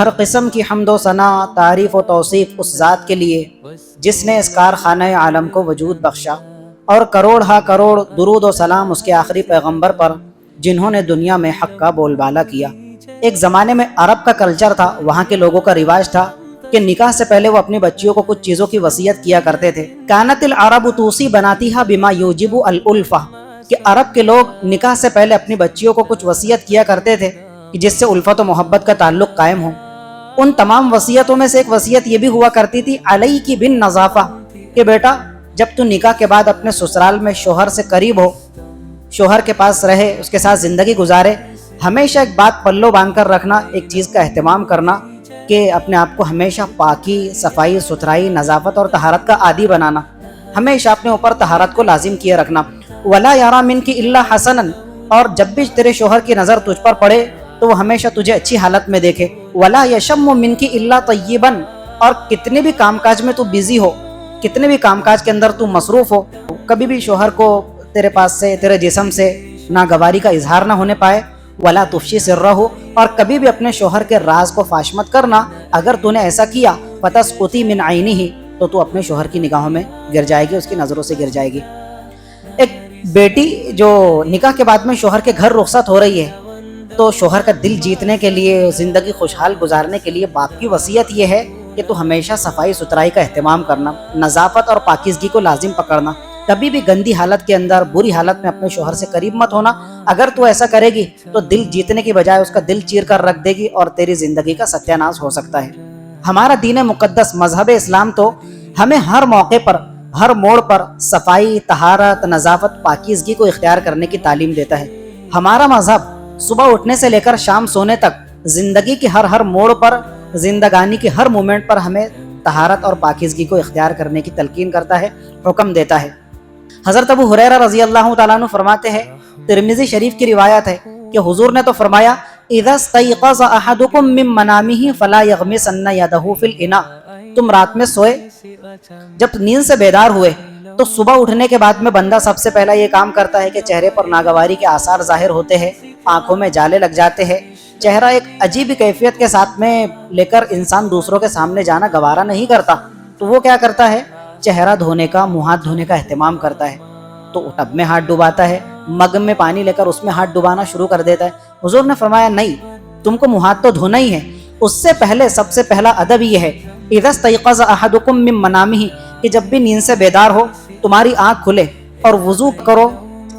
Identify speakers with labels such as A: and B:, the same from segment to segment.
A: ہر قسم کی حمد و ثنا، تعریف و توصیف اس ذات کے لیے جس نے اس کارخانہ عالم کو وجود بخشا، اور کروڑ ہا کروڑ درود و سلام اس کے آخری پیغمبر پر جنہوں نے دنیا میں حق کا بول بالا کیا۔ ایک زمانے میں عرب کا کلچر تھا، وہاں کے لوگوں کا رواج تھا کہ نکاح سے پہلے وہ اپنی بچیوں کو کچھ چیزوں کی وصیت کیا کرتے تھے۔ کانت العرب توصی بناتیہا بما یوجب الالفہ، کہ عرب کے لوگ نکاح سے پہلے اپنی بچیوں کو کچھ وصیت کیا کرتے تھے کہ جس سے الفت و محبت کا تعلق قائم ہو۔ ان تمام وصیتوں میں سے ایک وصیت یہ بھی ہوا کرتی تھی علیکی بالنظافہ، کہ بیٹا جب تو نکاح کے بعد اپنے سسرال میں شوہر سے قریب ہو، شوہر کے پاس رہے، اس کے ساتھ زندگی گزارے، ہمیشہ ایک بات پلو باندھ کر رکھنا، ایک چیز کا اہتمام کرنا کہ اپنے آپ کو ہمیشہ پاکی، صفائی ستھرائی، نظافت اور طہارت کا عادی بنانا، ہمیشہ اپنے اوپر طہارت کو لازم کیے رکھنا۔ ولا یرا منک الا حسنا، اور جب بھی تیرے شوہر کی نظر تجھ پر پڑے تو وہ ہمیشہ تجھے اچھی حالت میں دیکھے۔ ولا یشم منک الا طیبا، اور کتنے بھی کام کاج میں تو بزی ہو، کتنے بھی کام کاج کے اندر تو مصروف ہو، کبھی بھی شوہر کو تیرے پاس سے، تیرے جسم سے ناگواری کا اظہار نہ ہونے پائے۔ ولا تفشی سرہ، اور کبھی بھی اپنے شوہر کے راز کو فاش مت کرنا، اگر تو نے ایسا کیا فتسقطی من عینہ، تو تو اپنے شوہر کی نگاہوں میں گر جائے گی، اس کی نظروں سے گر جائے گی۔ ایک بیٹی جو نکاح کے بعد میں شوہر کے گھر رخصت ہو رہی ہے تو شوہر کا دل جیتنے کے لیے، زندگی خوشحال گزارنے کے لیے باپ کی وصیت یہ ہے کہ تو ہمیشہ صفائی ستھرائی کا اہتمام کرنا، نظافت اور پاکیزگی کو لازم پکڑنا، کبھی بھی گندی حالت کے اندر، بری حالت میں اپنے شوہر سے قریب مت ہونا۔ اگر تو ایسا کرے گی تو دل جیتنے کی بجائے اس کا دل چیر کر رکھ دے گی اور تیری زندگی کا ستیہ ناش ہو سکتا ہے۔ ہمارا دین مقدس مذہب اسلام تو ہمیں ہر موقع پر، ہر موڑ پر صفائی، طہارت، نظافت، پاکیزگی کو اختیار کرنے کی تعلیم دیتا ہے۔ ہمارا مذہب صبح اٹھنے سے لے کر شام سونے تک، زندگی کے ہر موڑ پر، زندگانی کے ہر مومنٹ پر ہمیں طہارت اور پاکیزگی کو اختیار کرنے کی تلقین کرتا ہے، حکم دیتا ہے۔ حضرت ابو ہریرہ رضی اللہ تعالیٰ عنہ فرماتے ہیں، ترمذی شریف کی روایت ہے کہ حضور نے تو فرمایا، اذا استيقظ احدكم من منامه فلا يغمسن يده في الاناء، تم رات میں سوئے، جب نیند سے بیدار ہوئے تو صبح اٹھنے کے بعد میں بندہ سب سے پہلا یہ کام کرتا ہے کہ چہرے پر ناگواری کے آثار ظاہر ہوتے ہیں، آنکھوں میں جالے لگ جاتے ہیں، چہرہ ایک عجیب کیفیت کے ساتھ میں لے کر انسان دوسروں کے سامنے جانا گوارا نہیں کرتا، تو وہ کیا کرتا ہے، چہرہ دھونے کا، منہ ہاتھ دھونے کا اہتمام کرتا ہے، تو ٹب میں ہاتھ ڈباتا ہے، مگ میں پانی لے کر اس میں ہاتھ ڈبانا شروع کر دیتا ہے۔ حضور نے فرمایا نہیں، تم کو منہ ہاتھ تو دھونا ہی ہے، اس سے پہلے سب سے پہلا ادب یہ ہے، اذا استيقظ احدكم من منامه، کہ جب بھی نیند سے بیدار ہو تمہاری آنکھ کھلے اور وضو کرو،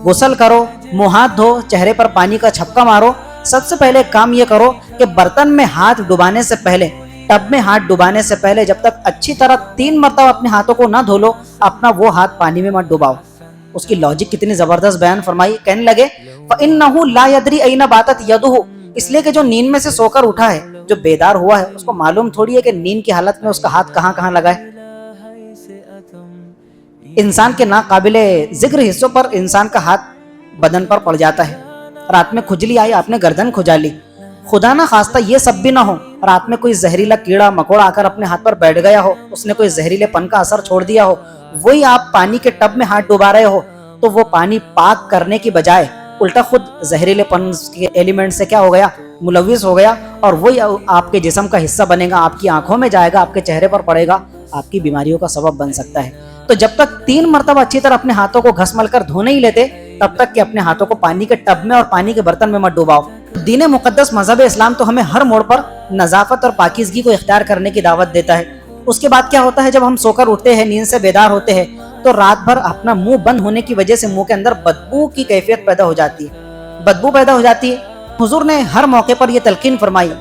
A: غسل کرو، منہ ہاتھ دھو، چہرے پر پانی کا چھپکا مارو، سب سے پہلے کام یہ کرو کہ برتن میں ہاتھ ڈبانے سے پہلے، ٹب میں ہاتھ ڈبانے سے پہلے جب تک اچھی طرح 3 مرتبہ اپنے ہاتھوں کو نہ دھو لو، اپنا وہ ہاتھ پانی میں مت ڈباؤ۔ اس کی لاجک کتنی زبردست بیان فرمائی، کہنے لگے فَإِنَّهُ لَا يَدْرِي أَيْنَ بَاتَتْ يَدُهُ، اس لیے کہ جو نیند میں سے سو کر اٹھا ہے، جو بیدار ہوا ہے، اس کو معلوم تھوڑی ہے کہ نیند کی حالت میں اس کا ہاتھ کہاں کہاں لگا ہے۔ انسان کے ناقابل ذکر حصوں پر انسان کا ہاتھ بدن پر پڑ جاتا ہے، رات میں کھجلی آئی، آپ نے گردن کھجا لی، خدا نہ خواستہ یہ سب بھی نہ ہو، رات میں کوئی زہریلا کیڑا مکوڑا آ کر اپنے ہاتھ پر بیٹھ گیا ہو، اس نے کوئی زہریلے پن کا اثر چھوڑ دیا ہو، وہی آپ پانی کے ٹب میں ہاتھ ڈبا رہے ہو، تو وہ پانی پاک کرنے کی بجائے الٹا خود زہریلے پن کے ایلیمنٹ سے کیا ہو گیا، ملوث ہو گیا، اور وہی آپ کے جسم کا حصہ بنے گا، آپ کی آنکھوں میں جائے گا، آپ کے چہرے پر پڑے گا، آپ کی بیماریوں کا سبب بن سکتا ہے۔ تو جب تک 3 مرتبہ اچھی طرح اپنے ہاتھوں کو گھس مل کر دھو نہیں لیتے، تب تک کہ اپنے ہاتھوں کو پانی کے ٹب میں اور پانی کے برتن میں مت ڈوباؤ۔ دین مقدس مذہب اسلام تو ہمیں ہر موڑ پر نظافت اور پاکیزگی کو اختیار کرنے کی دعوت دیتا ہے۔ اس کے بعد کیا ہوتا ہے، جب ہم سو کر اٹھتے ہیں، نیند سے بیدار ہوتے ہیں، تو رات بھر اپنا منہ بند ہونے کی وجہ سے منہ کے اندر بدبو کی کیفیت پیدا ہو جاتی ہے، بدبو پیدا ہو جاتی ہے۔ حضور نے ہر موقع پر یہ تلقین فرمائی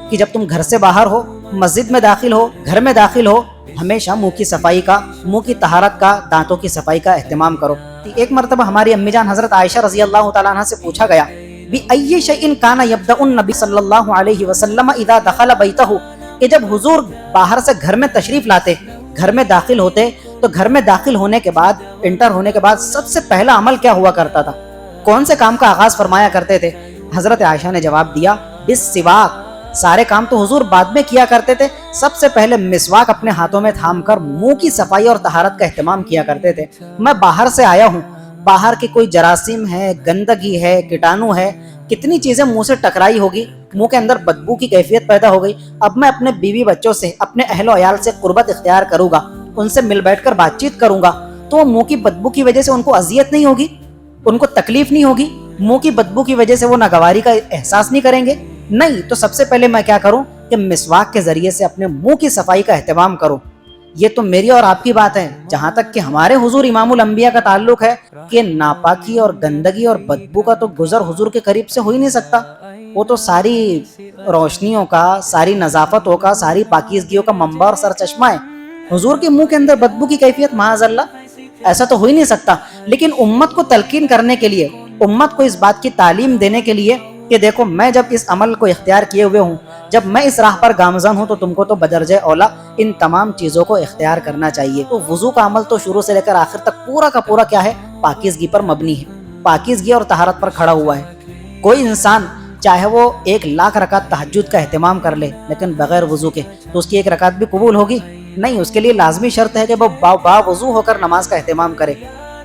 A: کہ جب تم گھر سے باہر ہو، مسجد میں داخل ہو، گھر میں داخل ہو، ہمیشہ منہ کی صفائی کا، منہ کی طہارت کا، دانتوں کی صفائی کا اہتمام کرو۔ ایک مرتبہ ہماری امی جان حضرت عائشہ رضی اللہ تعالیٰ عنہ سے پوچھا گیا، بِأَيِّ شَيْءٍ كَانَ يَبْدَأُ النَّبِيُّ صلی اللہ علیہ وسلم اذا دخل بیتہ، کہ جب حضور باہر سے گھر میں تشریف لاتے، گھر میں داخل ہوتے، تو گھر میں داخل ہونے کے بعد، انٹر ہونے کے بعد سب سے پہلا عمل کیا ہوا کرتا تھا، کون سے کام کا آغاز فرمایا کرتے تھے؟ حضرت عائشہ نے جواب دیا، بالسواک۔ سارے کام تو حضور بعد میں کیا کرتے تھے، سب سے پہلے مسواک اپنے ہاتھوں میں تھام کر منہ کی صفائی اور طہارت کا اہتمام کیا کرتے تھے۔ میں باہر سے آیا ہوں، باہر کی کوئی جراثیم ہے، گندگی ہے، کیٹانو ہے، کتنی چیزیں منہ سے ٹکرائی ہوگی, منہ کے اندر بدبو کی کیفیت پیدا ہو گئی. اب میں اپنے بیوی بچوں سے, اپنے اہل و عیال سے قربت اختیار کروں گا, ان سے مل بیٹھ کر بات چیت کروں گا, تو منہ کی بدبو کی وجہ سے ان کو اذیت نہیں ہوگی, ان کو تکلیف نہیں ہوگی, منہ کی بدبو کی وجہ سے وہ ناگواری کا احساس نہیں کریں گے. نہیں, تو سب سے پہلے میں کیا کروں کہ مسواک کے ذریعے سے اپنے منہ کی صفائی کا اہتمام کروں. یہ تو میری اور آپ کی بات ہے. جہاں تک کہ ہمارے حضور امام الانبیاء کا تعلق ہے کہ ناپاکی اور گندگی اور بدبو کا تو گزر حضور کے قریب سے ہو ہی نہیں سکتا. وہ تو ساری روشنیوں کا, ساری نظافتوں کا, ساری پاکیزگیوں کا منبع اور سرچشمہ ہے. حضور کے منہ کے اندر بدبو کی کیفیت معاذ اللہ, ایسا تو ہو ہی نہیں سکتا. لیکن امت کو تلقین کرنے کے لیے, امت کو اس بات کی تعلیم دینے کے لیے کہ دیکھو میں جب اس عمل کو اختیار کیے ہوئے ہوں, جب میں اس راہ پر گامزن ہوں, تو تم کو تو بدرجہ اولا ان تمام چیزوں کو اختیار کرنا چاہیے. تو وضو کا عمل تو شروع سے لے کر آخر تک پورا کا پورا کیا ہے, پاکیزگی پر مبنی ہے, پاکیزگی اور طہارت پر کھڑا ہوا ہے. کوئی انسان چاہے وہ 1,00,000 رکعت تہجد کا اہتمام کر لے لیکن بغیر وضو کے, تو اس کی ایک رکعت بھی قبول ہوگی نہیں. اس کے لیے لازمی شرط ہے کہ وہ با وضو ہو کر نماز کا اہتمام کرے,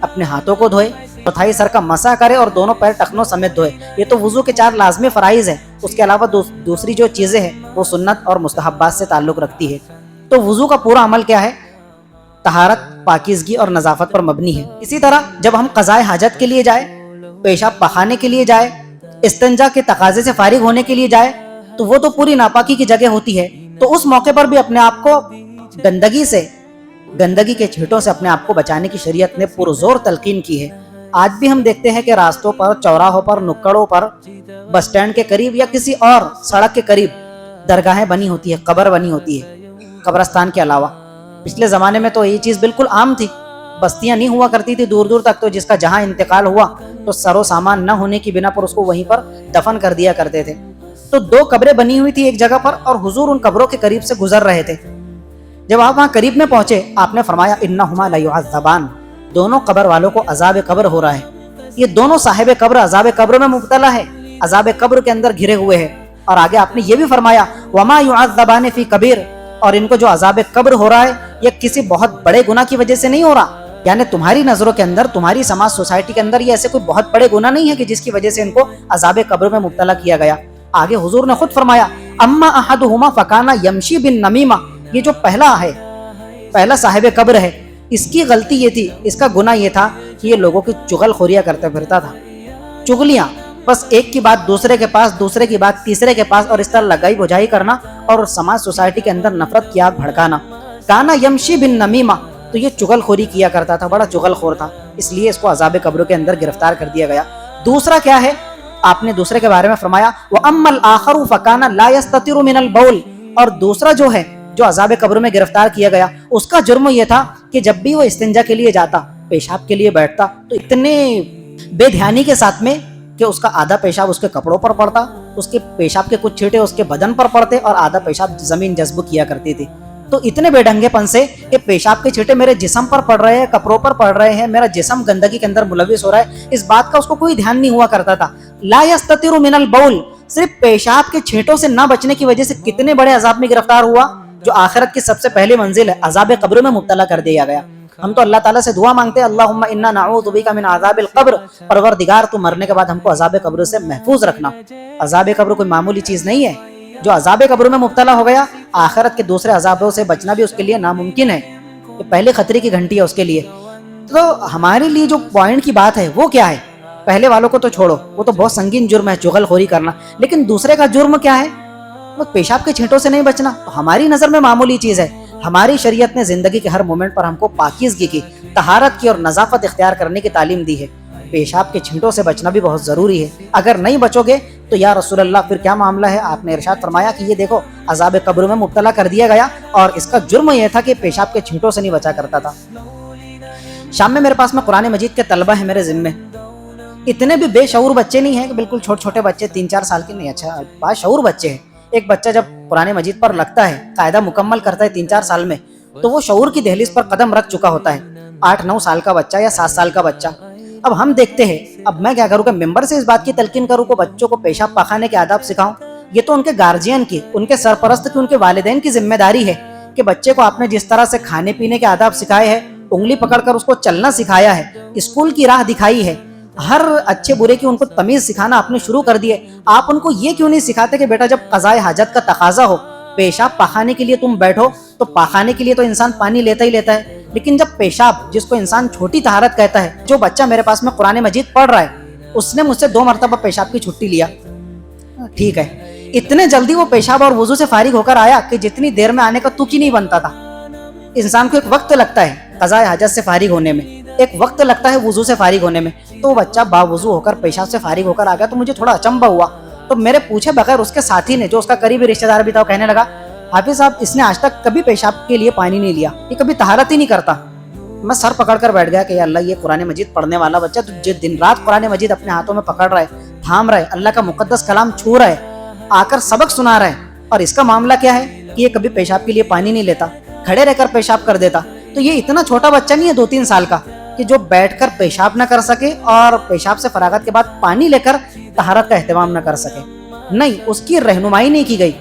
A: اپنے ہاتھوں کو دھوئے, چوتھائی سر کا مسح کرے اور دونوں پیر ٹخنوں سمیت دھوئے. یہ تو وضو کے 4 لازمی فرائض ہیں. اس کے علاوہ دوسری جو چیزیں ہیں وہ سنت اور مستحبات سے تعلق رکھتی ہے. تو وضو کا پورا عمل کیا ہے, طہارت, پاکیزگی اور نظافت پر مبنی ہے. اسی طرح جب ہم قضائے حاجت کے لیے جائے, پیشاب پخانے کے لیے جائے, استنجا کے تقاضے سے فارغ ہونے کے لیے جائے, تو وہ تو پوری ناپاکی کی جگہ ہوتی ہے. تو اس موقع پر بھی اپنے آپ کو گندگی کے چھیٹوں سے اپنے آپ کو بچانے کی شریعت نے پرزور تلقین کی ہے. آج بھی ہم دیکھتے ہیں کہ راستوں پر, چوراہوں پر, نکڑوں پر, بس سٹینڈ کے قریب یا کسی اور سڑک کے قریب درگاہیں بنی ہوتی ہے, قبر بنی ہوتی ہے قبرستان کے علاوہ. پچھلے زمانے میں تو یہ چیز بالکل عام تھی, بستیاں نہیں ہوا کرتی تھی دور دور تک, تو جس کا جہاں انتقال ہوا تو سر و سامان نہ ہونے کی بنا پر اس کو وہیں پر دفن کر دیا کرتے تھے. تو 2 قبریں بنی ہوئی تھی ایک جگہ پر, اور حضور ان قبروں کے قریب سے گزر رہے تھے. جب آپ وہاں قریب میں پہنچے, آپ نے فرمایا انہما لیعذبان, دونوں قبر والوں کو عذاب قبر ہو رہا ہے. یہ دونوں صاحب قبر عذاب قبر میں مبتلا ہے, عذاب قبر کے اندر گھرے ہوئے ہیں. اور آگے آپ نے یہ بھی فرمایا وما یعذبان فی کبیر, اور ان کو جو عذاب قبر ہو رہا ہے یہ کسی بہت بڑے گناہ کی وجہ سے نہیں ہو رہا. یعنی تمہاری نظروں کے اندر, تمہاری سماج سوسائٹی کے اندر یہ ایسے کوئی بہت بڑے گناہ نہیں ہے کہ جس کی وجہ سے ان کو عذاب قبر میں مبتلا کیا گیا. آگے حضور نے خود فرمایا اما احدہما فکانا یمشی بالنمیمہ, یہ جو پہلا صاحب قبر ہے, اس کی غلطی یہ تھی, اس کا گناہ یہ تھا کہ یہ لوگوں کی چغل خوریاں کرتے پھرتا تھا. چغلیاں, بس ایک کی بات دوسرے کے پاس, دوسرے کی بات تیسرے کے پاس, اور اس طرح لگائی بجھائی کرنا اور سماج سوسائٹی کے اندر نفرت کی آگ بھڑکانا. کانا یمشی بالنمیمہ, تو یہ چغل خوری کیا کرتا تھا, بڑا چغل خور تھا, اس لیے اس کو عذاب قبر کے اندر گرفتار کر دیا گیا. دوسرا کیا ہے, آپ نے دوسرے کے بارے میں فرمایا وَأَمَّا الْآخَرُ فَكَانَ لَا يَسْتَتِرُ مِنَ الْبَوْلِ, اور دوسرا جو ہے جو عذاب قبر میں گرفتار کیا گیا, اس کا جرم یہ تھا کہ جب بھی وہ استنجا کے لیے جاتا, پیشاب کے لیے بیٹھتا, تو اتنے بے دھیانی کے ساتھ میں کہ اس کا آدھا پیشاب اس کے کپڑوں پر پڑتا, اس کے پیشاب کے کچھ چھینٹے اس کے بدن پر پڑتے, اور آدھا پیشاب زمین جذب کیا کرتی تھی. تو اتنے بے ڈھنگے پن سے کہ پیشاب کے چھینٹے میرے جسم پر پڑ رہے ہیں, کپڑوں پر پڑ رہے ہیں, میرا جسم گندگی کے اندر ملوث ہو رہا ہے, اس بات کا اس کو کوئی دھیان نہیں ہوا کرتا تھا. لا یستتر من البول, صرف پیشاب کے چھینٹوں سے نہ بچنے کی وجہ سے کتنے بڑے عذاب میں گرفتار ہوا, جو آخرت کی سب سے پہلی منزل ہے, عذاب قبر میں مبتلا کر دیا گیا. ہم تو اللہ تعالیٰ سے دعا مانگتے ہیں اللہم انا نعوذ بک من عذاب القبر, پروردگار تو مرنے کے بعد ہم کو عذاب قبر سے محفوظ رکھنا. عذاب قبر کوئی معمولی چیز نہیں ہے. جو عذاب قبر میں مبتلا ہو گیا, آخرت کے دوسرے عذابوں سے بچنا بھی اس کے لیے ناممکن ہے. یہ پہلے خطرے کی گھنٹی ہے اس کے لیے. تو ہمارے لیے جو پوائنٹ کی بات ہے وہ کیا ہے, پہلے والوں کو تو چھوڑو, وہ تو بہت سنگین جرم ہے چغل خوری کرنا, لیکن دوسرے کا جرم کیا ہے, وہ پیشاب کے چھینٹوں سے نہیں بچنا. تو ہماری نظر میں معمولی چیز ہے. ہماری شریعت نے زندگی کے ہر مومنٹ پر ہم کو پاکیزگی کی, طہارت کی اور نظافت اختیار کرنے کی تعلیم دی ہے. پیشاب کے چھینٹوں سے بچنا بھی بہت ضروری ہے. اگر نہیں بچو گے تو یا رسول اللہ پھر کیا معاملہ ہے. آپ نے ارشاد فرمایا کہ یہ دیکھو عذاب قبر میں مبتلا کر دیا گیا, اور اس کا جرم یہ تھا کہ پیشاب کے چھینٹوں سے نہیں بچا کرتا تھا. شام میں میرے پاس میں قرآن مجید کے طلبہ ہیں میرے ذمے. اتنے بھی بے شعور بچے نہیں ہیں کہ بالکل چھوٹے چھوٹے بچے 3-4 سال کے نہیں, اچھا با شعور بچے ہیں. ایک بچہ جب قرآن مجید پر لگتا ہے, قاعدہ مکمل کرتا ہے 3-4 سال میں, تو وہ شعور کی دہلیز پر قدم رکھ چکا ہوتا ہے. 8-9 سال کا بچہ یا 7 سال کا بچہ. اب ہم دیکھتے ہیں, اب میں کیا کروں کہ ممبر سے اس بات کی تلقین کروں کہ بچوں کو پیشاب پخانے کے آداب سکھاؤں. یہ تو ان کے گارجین کی, ان کے سرپرست کی, ان کے والدین کی ذمہ داری ہے کہ بچے کو آپ نے جس طرح سے کھانے پینے کے آداب سکھائے ہیں, انگلی پکڑ کر اس کو چلنا سکھایا ہے, اسکول کی راہ دکھائی ہے, ہر اچھے برے کی ان کو تمیز سکھانا آپ نے شروع کر دیے. آپ ان کو یہ کیوں نہیں سکھاتے کہ بیٹا جب قضاء حاجت کا تقاضا ہو, پیشاب پاخانے کے لیے تم بیٹھو, تو پاخانے کے لیے تو انسان پانی لیتا ہی لیتا ہے, لیکن جب پیشاب, جس کو انسان چھوٹی طہارت کہتا ہے, جو بچہ میرے پاس میں قرآن مجید پڑھ رہا ہے, اس نے مجھ سے 2 مرتبہ پیشاب کی چھٹی لیا, ٹھیک ہے, اتنے جلدی وہ پیشاب اور وضو سے فارغ ہو کر آیا کہ جتنی دیر میں آنے کا تک ہی نہیں بنتا تھا. انسان کو ایک وقت لگتا ہے قضاء حاجت سے فارغ ہونے میں, ایک وقت لگتا ہے وضو سے فارغ ہونے میں, تو وہ بچہ باوضو ہو کر پیشاب سے فارغ ہو کر آ گیا. تو مجھے تھوڑا اچنبھا ہوا, تو میرے پوچھے بغیر اس کے ساتھی نے, جو اس کا قریبی رشتہ دار بھی تھا, وہ کہنے لگا حافظ صاحب اس نے آج تک کبھی پیشاب کے لیے پانی نہیں لیا, یہ کبھی طہارت ہی نہیں کرتا. میں سر پکڑ کر بیٹھ گیا کہ یا اللہ, یہ قرآن مجید پڑھنے والا بچہ جو دن رات قرآن مجید اپنے ہاتھوں میں پکڑ رہا ہے, تھام رہا ہے, اللہ کا مقدس کلام چھو رہا ہے, آ کر سبق سنا رہا ہے, اور اس کا معاملہ کیا ہے کہ یہ کبھی پیشاب کے لیے پانی نہیں لیتا, کھڑے رہ کر پیشاب کر دیتا. تو یہ اتنا چھوٹا بچہ نہیں ہے 2-3 سال کا کہ جو بیٹھ کر پیشاب نہ کر سکے اور پیشاب سے فراغت کے بعد پانی لے کر طہارت کا اہتمام نہ کر سکے. نہیں, اس کی رہنمائی نہیں کی گئی,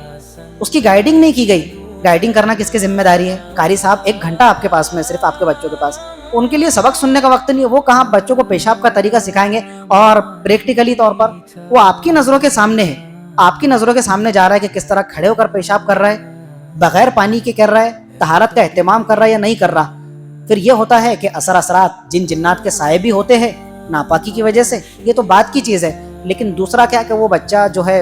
A: اس کی گائیڈنگ نہیں کی گئی. گائیڈنگ کرنا کس کی ذمہ داری ہے؟ قاری صاحب 1 گھنٹہ آپ کے پاس میں, صرف آپ کے بچوں کے پاس, ان کے لیے سبق سننے کا وقت نہیں ہے. وہ کہاں بچوں کو پیشاب کا طریقہ سکھائیں گے, اور پریکٹیکلی طور پر وہ آپ کی نظروں کے سامنے ہے, آپ کی نظروں کے سامنے جا رہا ہے کہ کس طرح کھڑے ہو کر پیشاب کر رہا ہے, بغیر پانی کے کر رہا ہے, طہارت کا اہتمام کر رہا ہے یا نہیں کر رہا. پھر یہ ہوتا ہے کہ اثرات جن جنات کے سائے بھی ہوتے ہیں ناپاکی کی وجہ سے, یہ تو بات کی چیز ہے. لیکن دوسرا کیا کہ وہ بچہ جو ہے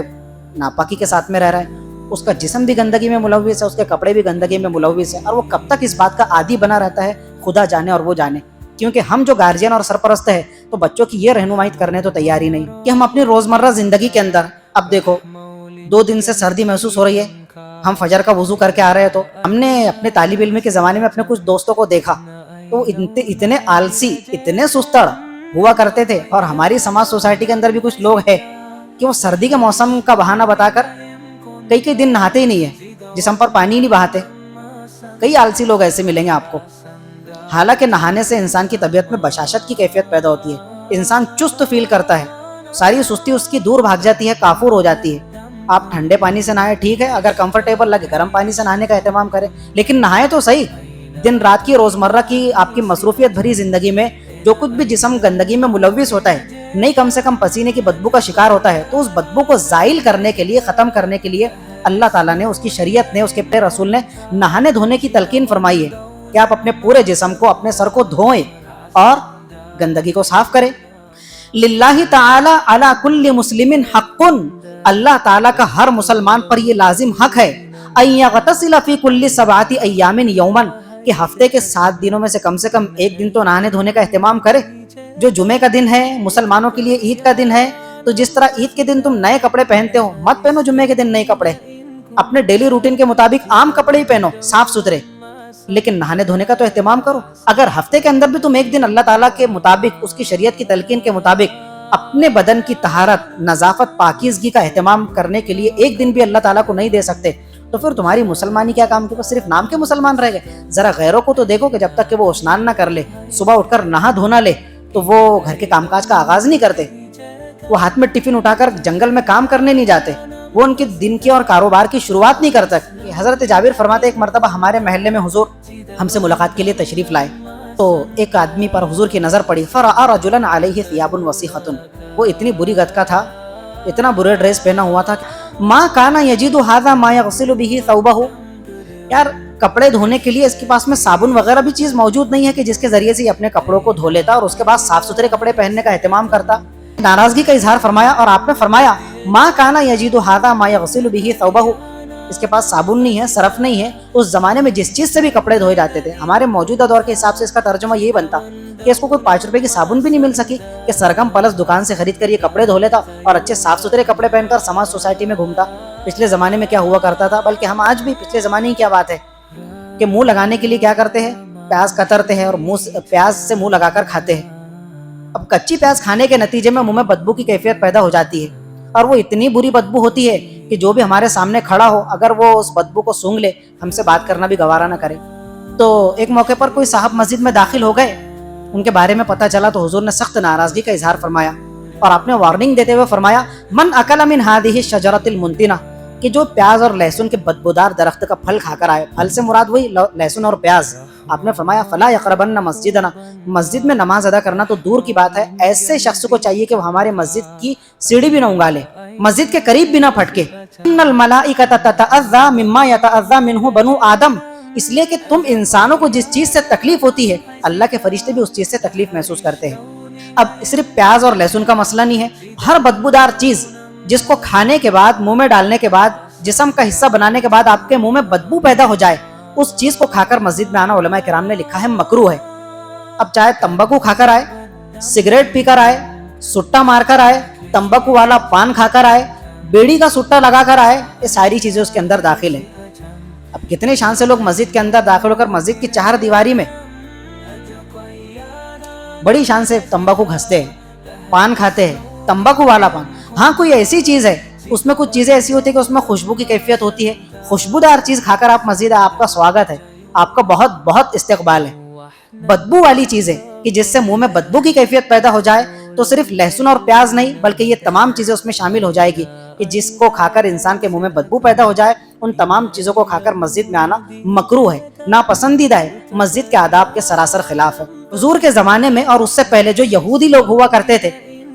A: ناپاکی کے ساتھ میں رہ رہا ہے, اس کا جسم بھی گندگی میں ملوث ہے, اس کے کپڑے بھی گندگی میں ملوث ہے, اور وہ کب تک اس بات کا عادی بنا رہتا ہے خدا جانے اور وہ جانے. کیونکہ ہم جو گارجین اور سرپرست ہیں تو بچوں کی یہ رہنمائی کرنے تو تیار ہی نہیں کہ ہم اپنی روزمرہ زندگی کے اندر, اب دیکھو 2 دن سے سردی محسوس ہو رہی ہے, ہم فجر کا وضو کر کے آ رہے ہیں, تو ہم نے اپنے طالب علم کے زمانے میں اپنے کچھ دوستوں کو دیکھا تو اتنے آلسی, اتنے سستڑ ہوا کرتے تھے. اور ہماری سماج سوسائٹی کے اندر بھی کچھ لوگ ہیں کہ وہ سردی کے موسم کا بہانہ بتا کر کئی دن نہاتے ہی نہیں ہیں, جسم پر پانی ہی نہیں بہاتے. کئی آلسی لوگ ایسے ملیں گے آپ کو. حالانکہ نہانے سے انسان کی طبیعت میں بشاشت کی کیفیت پیدا ہوتی ہے, انسان چست فیل کرتا ہے, ساری سستی اس کی دور بھاگ جاتی ہے, کافور ہو جاتی ہے. آپ ٹھنڈے پانی سے نہائیں ٹھیک ہے, اگر کمفرٹیبل لگے گرم پانی سے نہانے کا اہتمام کریں, لیکن نہائیں تو صحیح. دن رات کی روزمرہ کی آپ کی مصروفیت بھری زندگی میں جو کچھ بھی جسم گندگی میں ملوث ہوتا ہے, نہیں کم سے کم پسینے کی بدبو کا شکار ہوتا ہے, تو اس بدبو کو زائل کرنے کے لیے, ختم کرنے کے لیے اللہ تعالیٰ نے, اس کی شریعت نے, اس کے پیارے رسول نے نہانے دھونے کی تلقین فرمائی ہے کہ آپ اپنے پورے جسم کو, اپنے سر کو دھوئیں اور گندگی کو صاف کریں. للہ تعالی علی کل مسلم حق, اللہ تعالیٰ کا ہر مسلمان پر یہ لازم حق ہے, ان یغتسل فی کل 7 ایام یوما, کہ ہفتے کے 7 دنوں میں سے کم 1 دن تو نہانے دھونے کا اہتمام کرے. جو جمعے کا دن ہے مسلمانوں کے لیے عید کا دن ہے, تو جس طرح عید کے دن تم نئے کپڑے پہنتے ہو, مت پہنو جمعے کے دن نئے کپڑے, اپنے ڈیلی روٹین کے مطابق عام کپڑے ہی پہنو, صاف ستھرے, لیکن نہانے دھونے کا تو اہتمام کرو. اگر ہفتے کے اندر بھی تم 1 دن اللہ تعالیٰ کے مطابق, اس کی شریعت کی تلقین کے مطابق اپنے بدن کی طہارت, نظافت, پاکیزگی کا اہتمام کرنے کے لیے 1 دن بھی اللہ تعالیٰ کو نہیں دے سکتے, تو پھر تمہاری مسلمانی کیا کام کی, بس صرف نام کے مسلمان رہ گئے. ذرا غیروں کو تو دیکھو کہ جب تک کہ وہ اسنان نہ کر لے, صبح اٹھ کر نہا دھونا لے, تو وہ گھر کے کام کاج کا آغاز نہیں کرتے, وہ ہاتھ میں ٹفن اٹھا کر جنگل میں کام کرنے نہیں جاتے, وہ ان کے دن کی اور کاروبار کی شروعات نہیں کرتا. حضرت جابر فرماتے ایک مرتبہ ہمارے محلے میں حضور ہم سے ملاقات کے لیے تشریف لائے, تو ایک آدمی پر حضور کی نظر پڑی, فرأى رجلا علیہ ثیاب وسیخۃ, وہ اتنی بری گت کا تھا, اتنا برے ڈریس پہنا ہوا تھا, ما کان یجد ھذا ما یغسل به ثوبہ, یار کپڑے دھونے کے لیے اس کے پاس میں صابن وغیرہ بھی چیز موجود نہیں ہے کہ جس کے ذریعے سے اپنے کپڑوں کو دھو لیتا اور اس کے بعد صاف ستھرے کپڑے پہننے کا اہتمام کرتا. ناراضگی کا اظہار فرمایا, اور آپ نے فرمایا ما کان یجد ھذا ما یغسل به ثوبہ, اس کے پاس صابن نہیں ہے, صرف نہیں ہے. اس زمانے میں جس چیز سے بھی کپڑے دھوئے جاتے تھے, ہمارے موجودہ دور کے حساب سے اس کا ترجمہ یہی بنتا کہ اس کو کوئی 5 روپے کی صابن بھی نہیں مل سکی کہ سرگم پلس دکان سے خرید کر یہ کپڑے دھو لیتا اور اچھے صاف ستھرے کپڑے پہن کر سماج سوسائٹی میں گھومتا. پچھلے زمانے میں کیا ہوا کرتا تھا, بلکہ ہم آج بھی, پچھلے زمانے کی کیا بات ہے کہ منہ لگانے کے لیے کیا کرتے ہیں, پیاز کترتے ہیں اور پیاز سے منہ لگا کر کھاتے ہیں. اب کچی پیاز کھانے کے نتیجے میں منہ میں بدبو کی کیفیت پیدا ہو جاتی ہے, اور وہ اتنی بری بدبو ہوتی ہے کہ جو بھی ہمارے سامنے کھڑا ہو, اگر وہ اس بدبو کو سونگھ لے, ہم سے بات کرنا بھی گوارا نہ کرے. تو ایک موقع پر کوئی صاحب مسجد میں داخل ہو گئے, ان کے بارے میں پتہ چلا تو حضور نے سخت ناراضگی کا اظہار فرمایا, اور آپ نے وارننگ دیتے ہوئے فرمایا من اکل من هذه الشجرۃ المنتنہ, کہ جو پیاز اور لہسن کے بدبودار درخت کا پھل کھا کر آئے, پھل سے مراد وہی لہسن اور پیاز, آپ نے فرمایا فلا یقربن مسجدنا، مسجد میں نماز ادا کرنا تو دور کی بات ہے، ایسے شخص کو چاہیے کہ وہ ہمارے مسجد کی سیڑھی بھی نہ انگالے، مسجد کے قریب بھی نہ پھٹکے۔ ان الملائکۃ تتأذی مما یتأذی منہ بنو آدم، اس لیے کہ تم انسانوں کو جس چیز سے تکلیف ہوتی ہے اللہ کے فرشتے بھی اس چیز سے تکلیف محسوس کرتے ہیں۔ اب صرف پیاز اور لہسن کا مسئلہ نہیں ہے، ہر بدبودار چیز جس کو کھانے کے بعد، منہ میں ڈالنے کے بعد، جسم کا حصہ بنانے کے بعد آپ کے منہ میں بدبو پیدا ہو جائے، اس چیز کو کھا کر مسجد میں آنا علماء کرام نے لکھا ہے مکروہ ہے۔ اب چاہے تمباکو کھا کر آئے، سگریٹ پی کر آئے، سٹا مار کر آئے، تمباکو والا پان کھا کر آئے، بیڑی کا سٹا لگا کر آئے، یہ ساری چیزیں اس کے اندر داخل ہیں۔ اب کتنے شان سے لوگ مسجد کے اندر داخل ہو کر مسجد کی چہار دیواری میں بڑی شان سے تمباکو گھستے ہیں، پان کھاتے ہیں، تمباکو والا پان۔ ہاں کوئی ایسی چیز ہے، اس میں کچھ چیزیں ایسی ہوتی ہیں کہ اس میں خوشبو کی کیفیت ہوتی ہے، خوشبودار چیز کھا کر آپ مسجد ہے، آپ کا سواگت ہے، آپ کا بہت بہت استقبال ہے۔ بدبو والی چیزیں کہ جس سے منہ میں بدبو کی کیفیت پیدا ہو جائے، تو صرف لہسن اور پیاز نہیں بلکہ یہ تمام چیزیں اس میں شامل ہو جائے گی کہ جس کو کھا کر انسان کے منہ میں بدبو پیدا ہو جائے، ان تمام چیزوں کو کھا کر مسجد میں آنا مکروہ ہے، ناپسندیدہ ہے، مسجد کے آداب کے سراسر خلاف ہے۔ حضور کے زمانے میں اور اس سے پہلے جو یہودی لوگ ہوا کرتے تھے،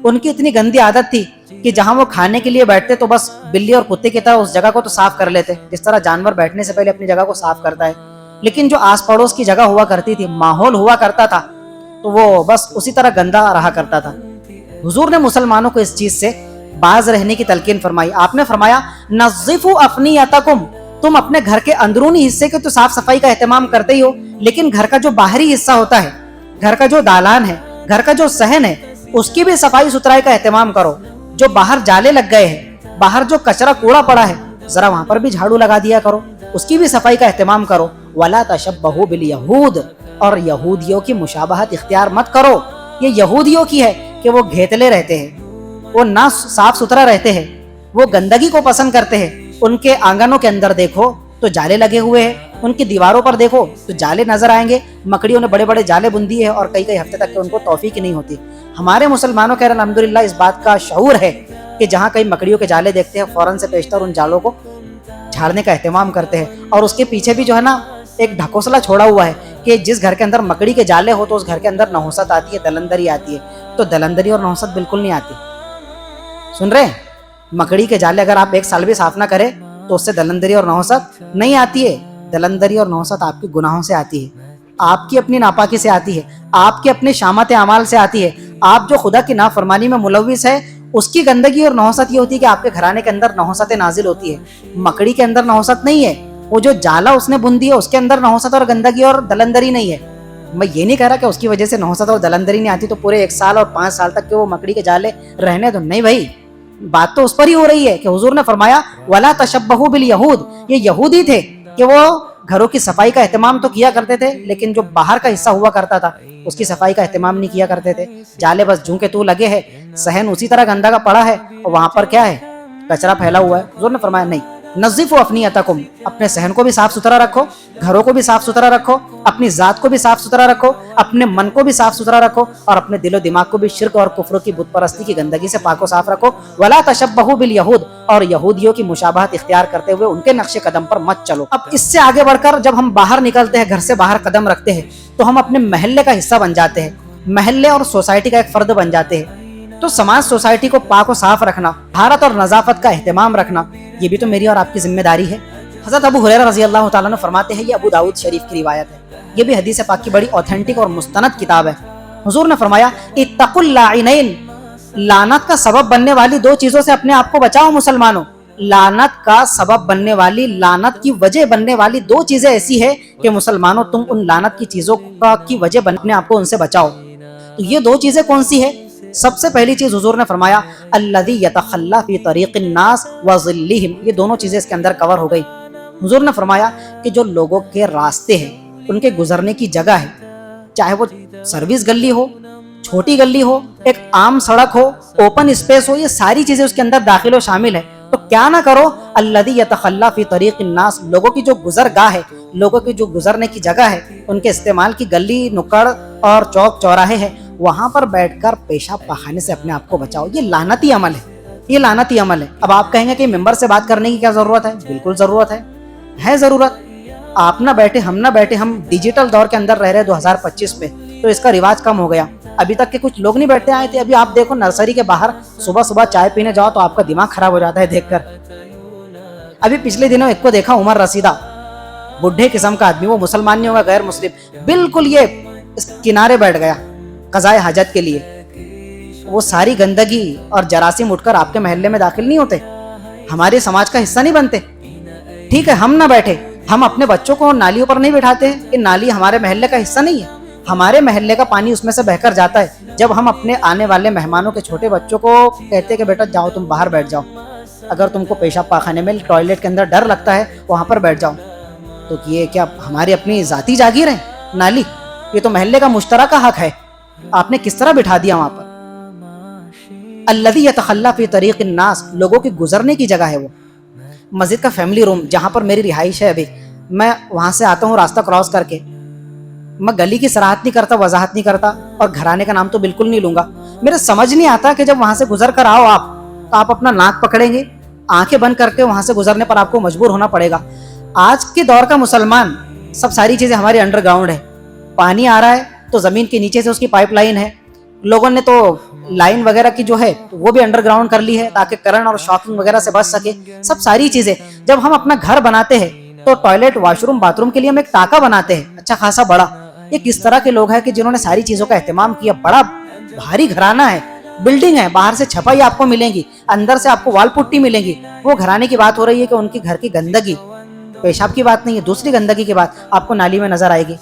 A: ان کی اتنی گندی عادت تھی کہ جہاں وہ کھانے کے لیے بیٹھتے تو بس بلی اور کتے کی طرح اس جگہ کو تو صاف کر لیتے، جس طرح جانور بیٹھنے سے پہلے اپنی جگہ کو صاف کرتا ہے، لیکن جو آس پڑوس کی جگہ ہوا کرتی تھی، ماحول ہوا کرتا تھا، تو وہ بس اسی طرح گندا رہا کرتا تھا۔ حضور نے مسلمانوں کو اس چیز سے باز رہنے کی تلقین فرمائی۔ آپ نے فرمایا نظفوا افنیتکم، تم اپنے گھر کے اندرونی حصے کے تو صاف صفائی کا اہتمام کرتے ہی ہو، لیکن گھر کا جو باہری حصہ ہوتا ہے، گھر کا جو دالان ہے، گھر کا جو صحن ہے، اس کی بھی صفائی ستھرائی کا اہتمام کرو۔ جو باہر جالے لگ گئے ہیں، باہر جو کچرا کوڑا پڑا ہے، ذرا وہاں پر بھی جھاڑو لگا دیا کرو، اس کی بھی صفائی کا اہتمام کرو۔ وَلَا تَشَبَّهُوا بِالْيَهُودِ، اور یہودیوں کی مشابہت اختیار مت کرو۔ یہ یہودیوں کی ہے کہ وہ گھیتلے رہتے ہیں، وہ نہ صاف ستھرا رہتے ہیں، وہ گندگی کو پسند کرتے ہیں۔ ان کے آنگنوں کے اندر دیکھو تو جالے لگے ہوئے ہیں، ان کی دیواروں پر دیکھو تو جالے نظر آئیں گے، مکڑیوں نے بڑے بڑے جالے بن دیے ہیں اور کئی کئی ہفتے تک کہ ان کو توفیق نہیں ہوتی۔ ہمارے مسلمانوں کے الحمدللہ اس بات کا شعور ہے کہ جہاں کئی مکڑیوں کے جالے دیکھتے ہیں فوراً سے پیشتر ان جالوں کو جھاڑنے کا اہتمام کرتے ہیں، اور اس کے پیچھے بھی جو ہے نا ایک ڈھکوسلا چھوڑا ہوا ہے کہ جس گھر کے اندر مکڑی کے جالے ہو تو اس گھر کے اندر نحوست آتی ہے، دلندری آتی ہے۔ تو دلندری اور نحوست بالکل نہیں آتی، سن رہے ہیں؟ مکڑی کے جالے اگر آپ ایک سال بھی صاف نہ کریں تو اس سے دلندری اور نحوست نہیں آتی ہے۔ دلندری اور نحوست آپ کے گناہوں سے آتی ہے، آپ کی اپنی ناپاکی سے آتی ہے، آپ کے اپنے شامت اعمال سے آتی ہے۔ آپ جو خدا کی نافرمانی میں ملوث ہے، اس کی گندگی اور نحوست یہ ہوتی ہے کہ آپ کے گھرانے کے اندر نحوست نازل ہوتی ہے۔ مکڑی کے اندر نحوست نہیں ہے، وہ جو جالا اس نے بن دی ہے اس کے اندر نحوست اور گندگی اور دلندری نہیں ہے۔ میں یہ نہیں کہہ رہا کہ اس کی وجہ سے نحوست اور دلندری نہیں آتی تو پورے 1 سال اور 5 سال تک کہ وہ مکڑی کے جالے رہنے دو، نہیں بھائی، بات تو اس پر ہی ہو رہی ہے کہ حضور نے فرمایا وَلَا تَشَبَّهُوا بِالْيَهُودِ، یہ یہودی تھے کہ وہ گھروں کی صفائی کا اہتمام تو کیا کرتے تھے لیکن جو باہر کا حصہ ہوا کرتا تھا اس کی صفائی کا اہتمام نہیں کیا کرتے تھے۔ جالے بس جوں کے تو لگے ہیں، صحن اسی طرح گندا کا پڑا ہے اور وہاں پر کیا ہے، کچرا پھیلا ہوا ہے۔ حضور نے فرمایا نہیں، نظفوا افنیتکم، اپنے صحن کو بھی صاف ستھرا رکھو، گھروں کو بھی صاف ستھرا رکھو، اپنی ذات کو بھی صاف ستھرا رکھو، اپنے من کو بھی صاف ستھرا رکھو، اور اپنے دل و دماغ کو بھی شرک اور کفر کی بت پرستی کی گندگی سے پاک و صاف رکھو۔ ولا تشبہوا بالیہود، اور یہودیوں کی مشابہت اختیار کرتے ہوئے ان کے نقش قدم پر مت چلو۔ اب اس سے آگے بڑھ کر جب ہم باہر نکلتے ہیں، گھر سے باہر قدم رکھتے ہیں، تو ہم اپنے محلے کا حصہ بن جاتے ہیں، محلے اور سوسائٹی کا ایک فرد بن جاتے ہیں۔ تو سماج سوسائٹی کو پاک و صاف رکھنا، طہارت اور نظافت کا اہتمام رکھنا، یہ بھی تو میری اور آپ کی ذمہ داری ہے۔ حضرت ابو ہریرہ رضی اللہ تعالیٰ عنہ فرماتے ہیں، یہ ابو داؤد شریف کی روایت ہے، یہ بھی حدیث پاک کی بڑی اوتھینٹک اور مستند کتاب ہے۔ حضور نے فرمایا اتقوا اللاعنین، لعنت کا سبب بننے والی 2 چیزوں سے اپنے آپ کو بچاؤ مسلمانوں۔ لعنت کا سبب بننے والی، لعنت کی وجہ بننے والی 2 چیزیں ایسی ہے کہ مسلمانوں تم ان لعنت کی چیزوں کی وجہ بننے آپ کو ان سے بچاؤ۔ تو یہ 2 چیزیں کون سی ہے؟ سب سے پہلی چیز حضور نے فرمایا الذی یتخلی فی طریق الناس وظلہم، یہ دونوں چیزیں اس کے اندر کور ہو گئی۔ حضور نے فرمایا کہ جو لوگوں کے راستے ہیں، ان کے گزرنے کی جگہ ہے، چاہے وہ سروس گلی ہو، چھوٹی گلی ہو، ایک عام سڑک ہو، اوپن اسپیس ہو، یہ ساری چیزیں اس کے اندر داخل و شامل ہے۔ تو کیا نہ کرو الذی یتخلی فی طریق الناس، لوگوں کی جو گزرگاہ ہے، لوگوں کی جو گزرنے کی جگہ ہے، ان کے استعمال کی گلی نکڑ اور چوک چوراہے ہیں، وہاں پر بیٹھ کر پیشاب پاخانے سے اپنے آپ کو بچاؤ۔ یہ لعنتی عمل ہے، یہ لعنتی عمل ہے۔ اب آپ کہیں گے کہ ممبر سے بات کرنے کی کیا ضرورت ہے؟ بالکل ضرورت ہے ضرورت۔ آپ نہ بیٹھے ہم نہ بیٹھے, ہم ڈیجیٹل دور کے اندر رہ رہے 2025 میں, تو اس کا رواج کم ہو گیا. ابھی تک کے کچھ لوگ نہیں بیٹھتے آئے تھے. ابھی آپ دیکھو نرسری کے باہر صبح صبح چائے پینے جاؤ تو آپ کا دماغ خراب ہو جاتا ہے دیکھ کر. ابھی پچھلے دنوں ایک کو دیکھا, عمر رسیدہ, بڈھے قسم کا آدمی, وہ مسلمان نہیں ہوگا, غیر مسلم, بالکل یہ اس کنارے بیٹھ گیا قضائے حاجت کے لیے. وہ ساری گندگی اور جراثیم اٹھ کر آپ کے محلے میں داخل نہیں ہوتے, ہمارے سماج کا حصہ نہیں بنتے. ٹھیک ہے ہم نہ بیٹھے, ہم اپنے بچوں کو نالیوں پر نہیں بٹھاتے ہیں کہ نالی ہمارے محلے کا حصہ نہیں ہے, ہمارے محلے کا پانی اس میں سے بہ کر جاتا ہے. جب ہم اپنے آنے والے مہمانوں کے چھوٹے بچوں کو کہتے ہیں کہ بیٹا جاؤ تم باہر بیٹھ جاؤ, اگر تم کو پیشاب پاخانے میں ٹوائلٹ کے اندر ڈر لگتا ہے وہاں پر بیٹھ جاؤ, تو یہ کیا ہماری اپنی ذاتی جاگیر ہے نالی؟ یہ تو محلے کا مشترکہ حق ہے, آپ نے کس طرح بٹھا دیا وہاں پر. الذی یتخلی فی طریق الناس, لوگوں کی گزرنے کی جگہ ہے وہ. مسجد کا فیملی روم جہاں پر میری رہائش ہے, ابھی میں وہاں سے آتا ہوں راستہ کراس کر کے, میں گلی کی صراحت نہیں کرتا, وضاحت نہیں کرتا, اور گھرانے کا نام تو بالکل نہیں لوں گا. میرے سمجھ نہیں آتا کہ جب وہاں سے گزر کر آؤ آپ تو آپ اپنا ناک پکڑیں گے, آنکھیں بند کر کے وہاں سے گزرنے پر آپ کو مجبور ہونا پڑے گا. آج کے دور کا مسلمان, سب ساری چیزیں ہماری انڈر گراؤنڈ ہے. پانی آ رہا ہے تو زمین کے نیچے سے اس کی پائپ لائن ہے, لوگوں نے تو لائن وغیرہ کی جو ہے وہ بھی انڈر گراؤنڈ کر لی ہے تاکہ کرنٹ اور شاکنگ وغیرہ سے بچ سکے. سب ساری چیزیں, جب ہم اپنا گھر بناتے ہیں تو toilet, wash room, bath room کے لیے ہم ایک ٹاکا بناتے ہیں اچھا خاصا بڑا. یہ کس طرح کے لوگ ہیں کہ جنہوں نے ساری چیزوں کا اہتمام کیا. بڑا بھاری گھرانہ ہے, بلڈنگ ہے, باہر سے چھپائی آپ کو ملیں گی, اندر سے آپ کو وال پٹی ملیں گی. وہ گھرانے کی بات ہو رہی ہے کہ ان کی گھر کی گندگی, پیشاب کی بات نہیں ہے, دوسری گندگی کی بات آپ کو نالی میں نظر آئے گی.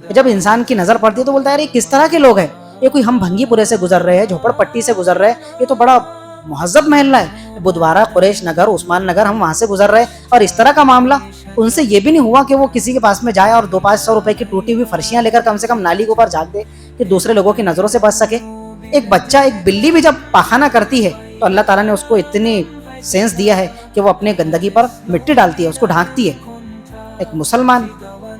A: جب انسان کی نظر پڑتی ہے تو بولتا ہے یہ کس طرح کے لوگ ہیں, یہ کوئی ہم بھنگی پورے سے گزر رہے ہیں, جھوپڑ پٹی سے گزر رہے ہیں, یہ تو بڑا مہذب محلہ ہے, بدوارہ, قریش نگر, عثمان نگر, ہم وہاں سے گزر رہے ہیں اور اس طرح کا معاملہ. ان سے یہ بھی نہیں ہوا کہ وہ کسی کے پاس میں جائے اور 200-500 روپے کی ٹوٹی ہوئی فرشیاں لے کر کم سے کم نالی کے اوپر جھانک دے کہ دوسرے لوگوں کی نظروں سے بچ سکے. ایک بچہ, ایک بلی بھی جب پاخانہ کرتی ہے تو اللہ تعالیٰ نے اس کو اتنی سینس دیا ہے کہ وہ اپنے گندگی پر مٹی ڈالتی ہے, اس کو ڈھانکتی ہے. ایک مسلمان,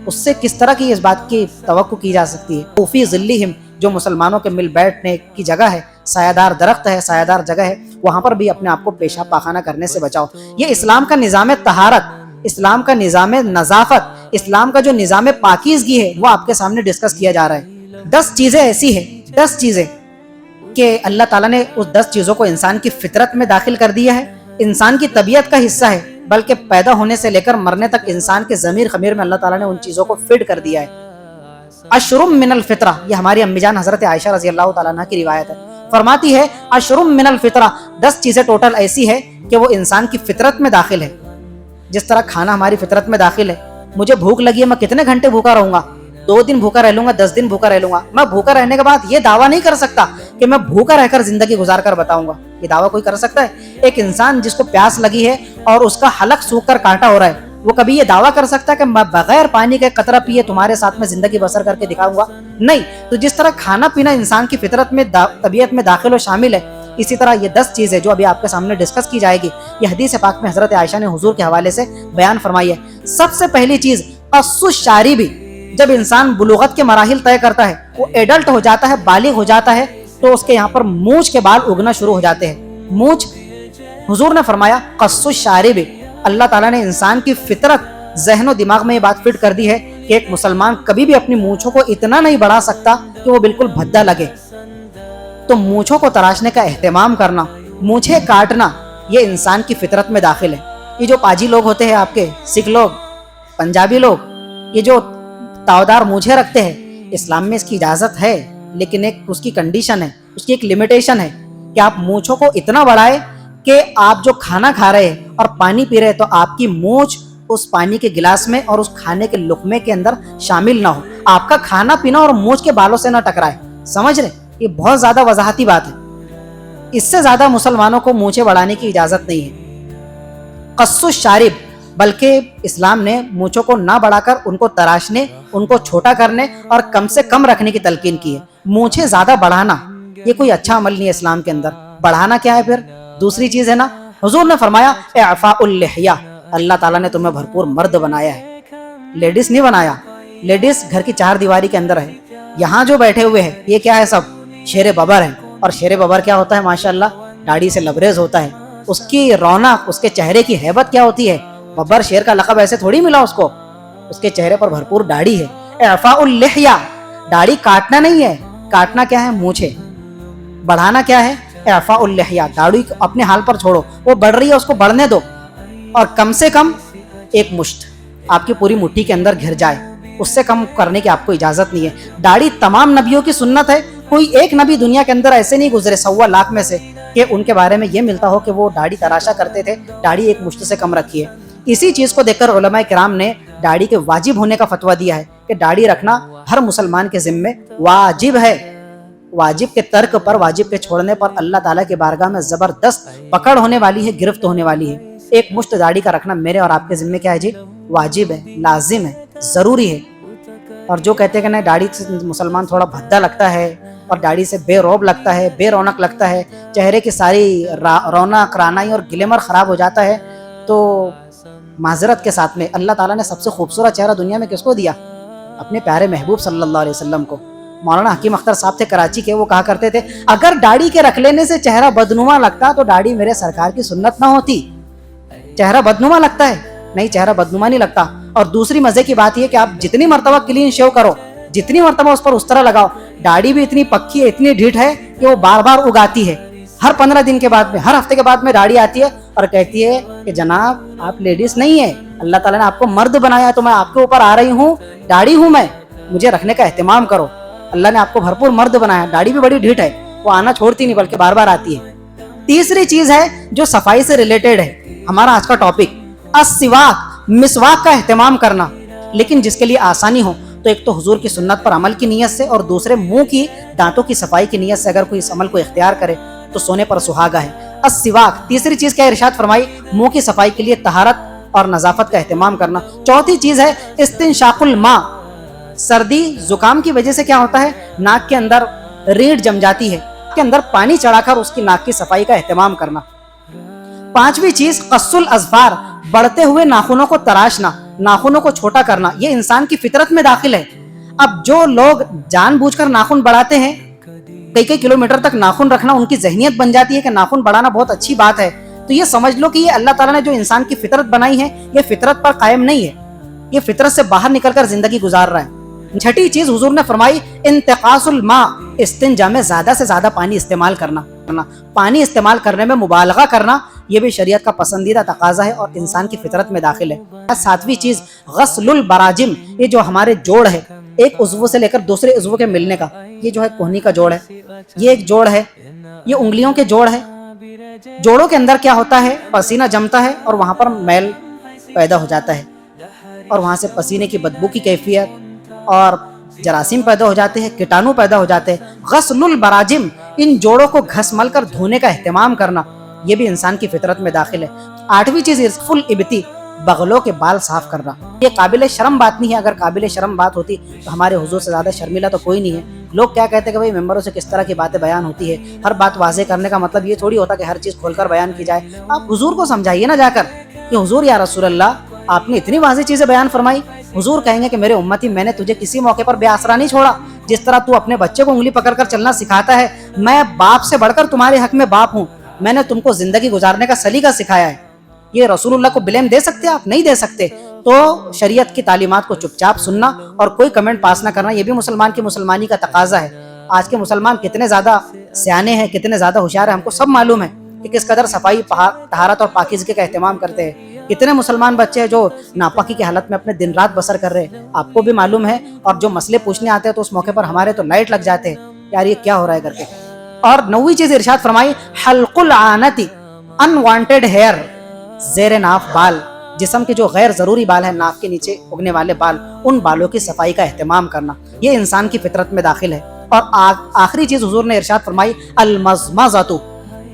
A: اس سے کس طرح کی اس بات کی توقع کی جا سکتی ہے؟ فی ظلہم, جو مسلمانوں کے مل بیٹھنے کی جگہ ہے, سایہ دار درخت ہے, سایہ دار جگہ ہے, وہاں پر بھی اپنے آپ کو پیشاب پاخانہ کرنے سے بچاؤ. یہ اسلام کا نظام طہارت, اسلام کا نظام نظافت, اسلام کا جو نظام پاکیزگی ہے وہ آپ کے سامنے ڈسکس کیا جا رہا ہے. 10 چیزیں ایسی ہیں, 10 چیزیں کہ اللہ تعالیٰ نے اس 10 چیزوں کو انسان کی فطرت میں داخل کر دیا ہے, انسان کی طبیعت کا حصہ ہے, بلکہ پیدا ہونے سے لے کر مرنے تک انسان کے ضمیر خمیر میں اللہ تعالیٰ نے ان چیزوں کو فٹ کر دیا ہے. اشرم من الفطرہ, یہ ہماری امی جان حضرت عائشہ رضی اللہ تعالیٰ عنہ کی روایت ہے, فرماتی ہے اشرم من الفطرہ, 10 چیزیں ٹوٹل ایسی ہے کہ وہ انسان کی فطرت میں داخل ہے. جس طرح کھانا ہماری فطرت میں داخل ہے, مجھے بھوک لگی ہے, میں کتنے گھنٹے بھوکا رہوں گا, 2 دن بھوکا رہ لوں گا, 10 دن بھوکا رہ لوں گا. میں بھوکا رہنے کے بعد یہ دعویٰ نہیں کر سکتا کہ میں بھوکا رہ کر زندگی گزار کر بتاؤں گا. یہ دعویٰ کوئی کر سکتا ہے؟ ایک انسان جس کو پیاس لگی ہے اور اس کا حلق سوکھ کر کانٹا ہو رہا ہے, وہ کبھی یہ دعویٰ کر سکتا ہے کہ میں بغیر پانی کے قطرہ پیے تمہارے ساتھ میں زندگی بسر کر کے دکھاؤں گا؟ نہیں. تو جس طرح کھانا پینا انسان کی فطرت میں, طبیعت میں داخل و شامل ہے, اسی طرح یہ 10 چیزیں جو ابھی آپ کے سامنے ڈسکس کی جائے گی, یہ حدیث پاک میں حضرت عائشہ نے حضور کے حوالے سے بیان فرمائی ہے. سب سے پہلی چیز قص الشارب. جب انسان بلوغت کے مراحل طے کرتا ہے, وہ ایڈلٹ ہو جاتا ہے, بالغ ہو جاتا ہے, تو اس کے یہاں پر مونچھ کے بال اگنا شروع ہو جاتے ہیں. مونچھ, حضور نے فرمایا قص الشارب. اللہ تعالیٰ نے انسان کی فطرت, ذہن و دماغ میں یہ بات فٹ کر دی ہے کہ ایک مسلمان کبھی بھی اپنی مونچھوں کو اتنا نہیں بڑھا سکتا کہ وہ بالکل بھدا لگے. تو مونچھوں کو تراشنے کا اہتمام کرنا, مونچھیں کاٹنا, یہ انسان کی فطرت میں داخل ہے. یہ جو پاجی لوگ ہوتے ہیں آپ کے, سکھ لوگ, پنجابی لوگ, یہ جو تاودار مونچھیں رکھتے ہیں, اسلام میں اس کی اجازت ہے, لیکن ایک اس کی کنڈیشن ہے, اس کی ایک لمیٹیشن ہے کہ آپ مونچھوں کو اتنا بڑھائے کہ آپ جو کھانا کھا رہے ہیں اور پانی پی رہے ہیں تو آپ کی مونچھ اس پانی کے گلاس میں اور اس کھانے کے لقمے کے اندر شامل نہ ہو, آپ کا کھانا پینا اور مونچھ کے بالوں سے نہ ٹکرائے. سمجھ رہے؟ یہ بہت زیادہ وضاحتی بات ہے. اس سے زیادہ مسلمانوں کو مونچھیں بڑھانے کی اجازت نہیں ہے. قص الشارب, بلکہ اسلام نے مونچھوں کو نہ بڑھا کر ان کو تراشنے, ان کو چھوٹا کرنے اور کم سے کم رکھنے کی تلقین کی ہے. مونچھیں زیادہ بڑھانا یہ کوئی اچھا عمل نہیں ہے اسلام کے اندر. بڑھانا کیا ہے پھر؟ دوسری چیز ہے نا, حضور نے فرمایا اعفاء اللحیہ, اللہ تعالیٰ نے تمہیں بھرپور مرد بنایا ہے, لیڈیز نہیں بنایا. لیڈیز گھر کی 4 دیواری کے اندر ہے. یہاں جو بیٹھے ہوئے ہیں یہ کیا ہے؟ سب شیر ببر ہیں. اور شیر ببر کیا ہوتا ہے؟ ماشاءاللہ داڑھی سے لبریز ہوتا ہے. اس کی رونق, اس کے چہرے کی ہیبت کیا ہوتی ہے؟ ببر شیر کا لقب ایسے تھوڑی ملا اس کو. اس کے چہرے پر بھرپور داڑھی ہے. اعفاء اللحیہ, داڑھی کاٹنا نہیں ہے, کاٹنا کیا ہے, مونچھیں. بڑھانا کیا ہے, اعفاء اللحیہ, داڑھی اپنے حال پر چھوڑو, وہ بڑھ رہی ہے اس کو بڑھنے دو, اور کم سے کم ایک مشت آپ کی پوری مٹھی کے اندر گھر جائے, اس سے کم کرنے کی آپ کو اجازت نہیں ہے. داڑھی تمام نبیوں کی سنت ہے, کوئی ایک نبی دنیا کے اندر ایسے نہیں گزرے 1.25 لاکھ میں سے کہ ان کے بارے میں یہ ملتا ہو کہ وہ داڑھی تراشا کرتے تھے, داڑھی ایک مشت سے کم رکھی ہے. اسی چیز کو دیکھ کر علماء کرام نے داڑھی کے واجب ہونے کا فتویٰ دیا ہے کہ داڑھی رکھنا ہر مسلمان کے ذمے واجب ہے. واجب کے ترک پر, واجب کے چھوڑنے پر اللہ تعالیٰ کی بارگاہ میں زبردست پکڑ ہونے والی ہے, گرفت ہونے والی ہے. ایک مشت داڑھی کا رکھنا میرے اور آپ کے ذمے کیا ہے جی, واجب ہے, لازم ہے, ضروری ہے. اور جو کہتے ہیں کہ نہیں داڑھی سے مسلمان تھوڑا بھدا لگتا ہے اور داڑھی سے بے روب لگتا ہے, بے رونق لگتا ہے, چہرے کی ساری رونق, رانائی اور گلیمر خراب ہو جاتا ہے, تو معذرت کے ساتھ میں اللہ تعالیٰ نے سب سے خوبصورت چہرہ دنیا میں کس کو دیا, اپنے پیارے محبوب صلی اللہ علیہ وسلم کو. مولانا حکیم اختر صاحب تھے کراچی کے, وہ کہا کرتے تھے اگر داڑھی کے رکھ لینے سے چہرہ بدنما لگتا تو داڑھی میرے سرکار کی سنت نہ ہوتی. چہرہ بدنما لگتا ہے, نہیں, چہرہ بدنما نہیں لگتا. اور دوسری مزے کی بات یہ کہ آپ جتنی مرتبہ کلین شیو کرو, جتنی مرتبہ اس پر اس طرح لگاؤ, داڑھی بھی اتنی پکی ہے, اتنی ڈھیٹ ہے کہ وہ بار بار اگاتی ہے. ہر 15 دن کے بعد میں, ہر ہفتے کے بعد میں داڑھی آتی ہے اور کہتی ہے کہ جناب آپ لیڈیز نہیں ہیں, اللہ تعالیٰ نے آپ کو مرد بنایا ہے, تو میں آپ کے اوپر آ رہی ہوں, داڑھی ہوں میں, مجھے رکھنے کا اہتمام کرو. اللہ نے آپ کو بھرپور مرد بنایا, داڑھی بھی بڑی ڈھیٹ ہے, وہ آنا چھوڑتی نہیں بلکہ بار بار آتی ہے. تیسری چیز ہے جو صفائی سے ریلیٹڈ ہے, ہمارا آج کا ٹاپک, السواک, مسواک کا اہتمام کرنا. لیکن جس کے لیے آسانی ہو تو ایک تو حضور کی سنت پر عمل کی نیت سے, اور دوسرے منہ کی دانتوں کی صفائی کی نیت سے اگر کوئی اس عمل کو اختیار کرے تو سونے پر سہاگا ہے. السواک. تیسری چیز کیا ارشاد فرمائی, منہ کی صفائی کے لیے طہارت اور نظافت کا اہتمام کرنا. چوتھی چیز ہے استنشاق الماء. سردی زکام کی وجہ سے کیا ہوتا ہے, ناک کے اندر ریڑھ جم جاتی ہے, کے اندر پانی چڑھا کر اس کی ناک کی صفائی کا اہتمام کرنا. پانچویں چیز قص الاظفار, بڑھتے ہوئے ناخنوں کو تراشنا, ناخنوں کو چھوٹا کرنا. یہ انسان کی فطرت میں داخل ہے. اب جو لوگ جان بوجھ کر ناخن بڑھاتے ہیں, کئی کلومیٹر تک ناخن رکھنا ان کی ذہنیت بن جاتی ہے کہ ناخن بڑھانا بہت اچھی بات ہے, تو یہ سمجھ لو کہ یہ اللہ تعالیٰ نے جو انسان کی فطرت بنائی ہے یہ فطرت پر قائم نہیں ہے, یہ فطرت سے باہر نکل کر زندگی گزار رہا ہے. چھٹی چیز حضور نے فرمائی انتقاص الماء, استنجا میں زیادہ سے زیادہ پانی استعمال کرنا. پانی استعمال کرنے میں مبالغہ کرنا یہ بھی شریعت کا پسندیدہ تقاضا ہے اور انسان کی فطرت میں داخل ہے. ساتویں چیز غسل البراجم, یہ جو ہمارے جوڑ ہے, ایک عضو سے لے کر دوسرے عضو کے ملنے کا, یہ جو ہے کوہنی کا جوڑ ہے, یہ ایک جوڑ ہے, یہ انگلیوں کے جوڑ ہے. جوڑوں کے اندر کیا ہوتا ہے, پسینہ جمتا ہے اور وہاں پر میل پیدا ہو جاتا ہے, اور وہاں سے پسینے کی بدبو کی کیفیت اور جراثیم پیدا ہو جاتے ہیں, کیٹانو پیدا ہو جاتے ہیں. غسل البراجم, ان جوڑوں کو گھس مل کر دھونے کا اہتمام کرنا, یہ بھی انسان کی فطرت میں داخل ہے. آٹھویں چیز ارفع الابتی, بغلوں کے بال صاف کرنا. یہ قابل شرم بات نہیں ہے, اگر قابل شرم بات ہوتی تو ہمارے حضور سے زیادہ شرمیلا تو کوئی نہیں ہے. لوگ کیا کہتے ہیں کہ بھائی ممبروں سے کس طرح کی باتیں بیان ہوتی ہے, ہر بات واضح کرنے کا مطلب یہ تھوڑی ہوتا کہ ہر چیز کھول کر بیان کی جائے. آپ حضور کو سمجھائیے نا جا کر کہ حضور یا رسول اللہ آپ نے اتنی واضح چیزیں بیان فرمائی. حضور کہیں گے کہ میرے امتی, میں نے تجھے کسی موقع پر بے آسرا نہیں چھوڑا. جس طرح تو اپنے بچے کو انگلی پکڑ کر چلنا سکھاتا ہے, میں باپ سے بڑھ کر تمہارے حق میں باپ ہوں, میں نے تم کو زندگی گزارنے کا سلیقہ سکھایا ہے. یہ رسول اللہ کو بلیم دے سکتے آپ, نہیں دے سکتے. تو شریعت کی تعلیمات کو چپ چاپ سننا اور کوئی کمنٹ پاس نہ کرنا, یہ بھی مسلمان کی مسلمانی کا تقاضا ہے. آج کے مسلمان کتنے زیادہ سیانے ہیں, کتنے زیادہ ہوشیار ہیں, ہم کو سب معلوم ہے کہ کس قدر صفائی, طہارت اور پاکیزگی کا اہتمام کرتے ہیں. کتنے مسلمان بچے ہیں جو ناپاکی کی حالت میں اپنے دن رات بسر کر رہے ہیں, آپ کو بھی معلوم ہے. اور جو مسئلے پوچھنے آتے ہیں تو اس موقع پر ہمارے تو لائٹ لگ جاتے ہیں, یار یہ کیا ہو رہا ہے کر کے. اور 9ویں چیز ارشاد فرمائی حلق العانتی, انوانٹیڈ ہیئر, زیر ناف بال, جسم کے جو غیر ضروری بال ہیں, ناف کے نیچے اگنے والے بال, ان بالوں کی صفائی کا اہتمام کرنا, یہ انسان کی فطرت میں داخل ہے. اور آخری چیز حضور نے ارشاد فرمائی المضمضۃ,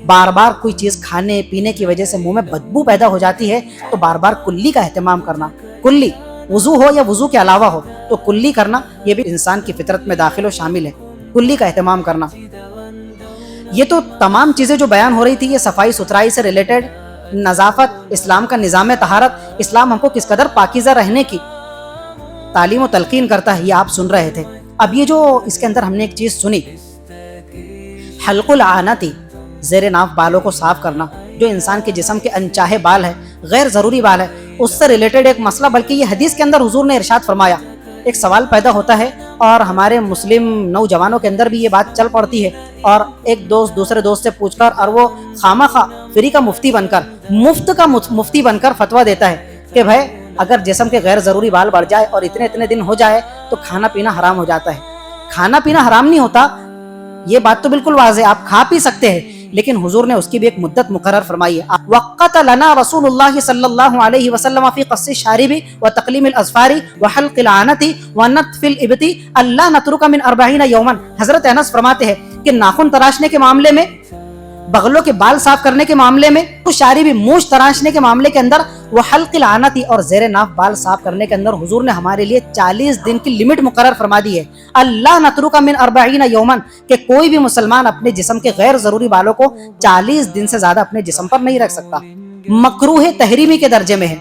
A: بار بار کوئی چیز کھانے پینے کی وجہ سے منہ میں بدبو پیدا ہو جاتی ہے تو بار بار کلی کا اہتمام کرنا. کلی وضو ہو یا وضو کے علاوہ ہو تو کلی کرنا, یہ بھی انسان کی فطرت میں داخل و شامل ہے, کلی کا اہتمام کرنا. یہ تو تمام چیزیں جو بیان ہو رہی تھی یہ صفائی ستھرائی سے ریلیٹڈ, نظافت, اسلام کا نظام طہارت, اسلام ہم کو کس قدر پاکیزہ رہنے کی تعلیم و تلقین کرتا ہے, یہ آپ سن رہے تھے. اب یہ جو اس کے اندر ہم نے ایک چیز سنی, حلق العانتی, زیر ناف بالوں کو صاف کرنا, جو انسان کے جسم کے انچاہے بال ہے, غیر ضروری بال ہے, اس سے ریلیٹڈ ایک مسئلہ، بلکہ یہ حدیث کے اندر حضور نے ارشاد فرمایا، ایک سوال پیدا ہوتا ہے اور ہمارے مسلم نوجوانوں کے اندر بھی یہ بات چل پڑتی ہے، اور ایک دوست دوسرے دوست سے پوچھ کر اور وہ خامخواہ فری کا مفتی بن کر، مفت کا مفتی بن کر فتویٰ دیتا ہے کہ بھائی اگر جسم کے غیر ضروری بال بڑھ جائے اور اتنے دن ہو جائے تو کھانا پینا حرام ہو جاتا ہے۔ کھانا پینا حرام نہیں ہوتا، یہ بات تو بالکل واضح ہے، آپ کھا پی سکتے ہیں، لیکن حضور نے اس کی بھی ایک مدت مقرر فرمائی ہے۔ وقت لنا رسول اللہ صلی اللہ علیہ وسلم فی قص الشارب وتقلیم الاظفار وحلق العنت ونتف الابط اللہ نترک من 40 یوما۔ حضرت انس فرماتے ہیں کہ ناخن تراشنے کے معاملے میں، بغلوں کے بال صاف کرنے کے معاملے میں، شاربی موچھ تراشنے کے معاملے کے اندر، وہ حلق العنت اور زیر ناف بال صاف کرنے کے اندر حضور نے ہمارے لیے 40 دن کی لمٹ مقرر فرما دی ہے۔ اللہ نترک من 40 یوما، کہ کوئی بھی مسلمان اپنے جسم کے غیر ضروری بالوں کو 40 دن سے زیادہ اپنے جسم پر نہیں رکھ سکتا، مکروہ تحریمی کے درجے میں ہے۔